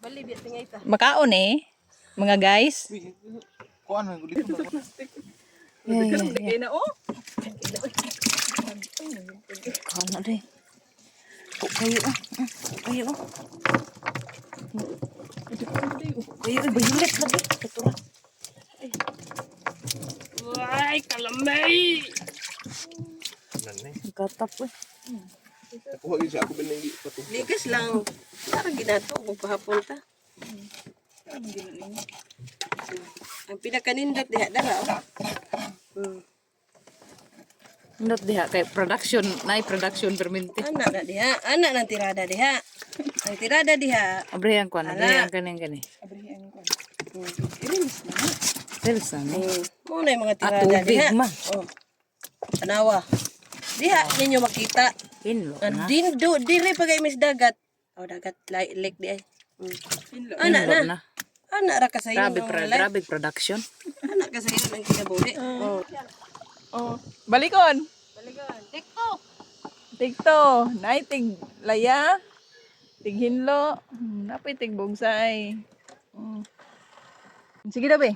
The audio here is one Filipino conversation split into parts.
Bali biya tingay ta. Makaon eh. Mga guys. Kuan man gulit mo. Kaya na oh. na rin. Kayo ah. Kayo ah. Kayo ah. Bayulit lagi. Katura. Ay, kalamay. Nanay. Katap eh. Kuha gyud siya ako binanggi pato. Ligas lang. Parang ginato kung pahapon ta. Ang pinakanindot diha dara. Not diha kay production. Nay production perminti. Anak na diha. Anak ng tirada diha. Ang tirada diha. Abrehang kuan. Abrehang kaning. Irinis na. Telsa ni. Muna yung mga tirada Tubig diha. ma. Oh. Tanawa. Diha ninyo makita. Inlo na. Dili pa kay mis dagat. Oh, dagat lake di ay. Anak Inlo na. Anak ra kasayon Grabe, ng life. grabe production. Anak kasayon ang kinabuhi. Oh. Oh, balikon. Balikan. TikTok. Tigto, nay tig laya. Tig hinlo. Napay tig bogsay. Sige na be.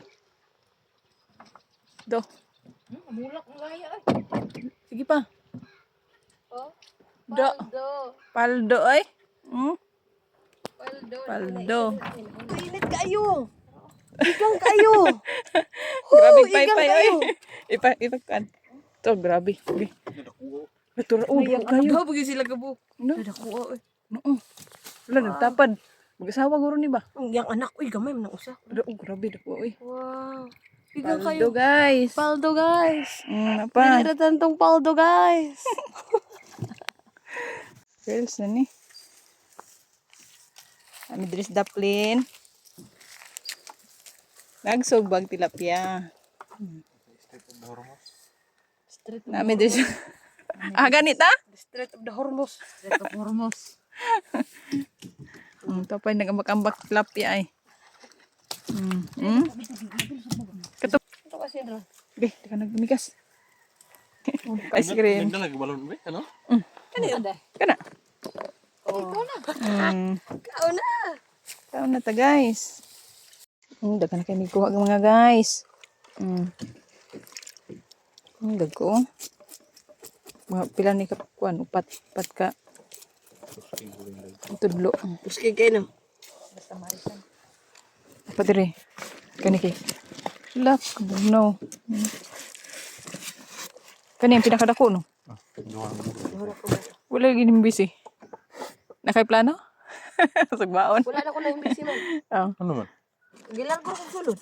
Do. Mulak ang laya ay. Sige pa. Oh. Do. Paldo ay. Paldo. Paldo. Init kayo. Igang kayo. Grabe igang pay kayo. ay. Ipakan. To grabe. Sige. Betul. Oh, Ayang kayo. ano ba sila gabo? No. Dako oy. Oo. Wala nagtapad. Mag-asawa guro ni ba? Ang yang anak uy gamay man ang usa. Oh, grabe dako oy. Wow. Igang Paldo kayo. guys. Paldo guys. Apa? Pili tantong paldo guys. Girls na ni. Ami dris daplin. Nagsugbag tilapia. Nami dris. Ah, ganita? Street of the Hormuz. Hormos. Tapos nagambak-ambak tilapia ay. Kato. Ito kasi ron. Be, teka nagmigas. Ice cream. Nagdala ka balon be, ano? Kana. Kao na. Taon na ta guys. Dagan na kami kuha ng mga guys. Dago. Mga pila ni kapuan, upat ka. Tudlo. Puski kayo no. Upat dire. Kani kay. Lak, no. Kani ang pinakadako no. Wala lagi ning busy. Nakay plano? Sagbaon. Wala na ko na yung busy man. Oh. Ano man? Gilang ko kung sulod.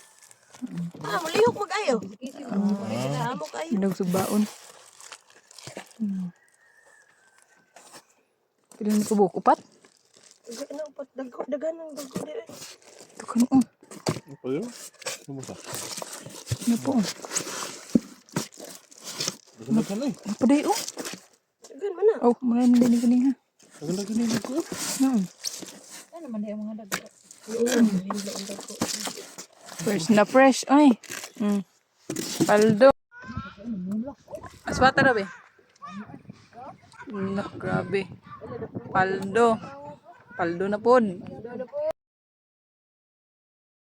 Malihok mag-ayo. Amo kayo. Inog sagbaon. Pila ni ko buok upat? Dagan ng dago dire. Tukan Apa yun? Ano sa? Ano po? Dagan na eh. Apa day oh? Dagan man na. Oh, muna mo din kini ha. Dagan na ko. Ano man day mga dagat. Fresh na fresh. Ay. Paldo. Aswata na be. No, grabe. Paldo. Paldo na pod.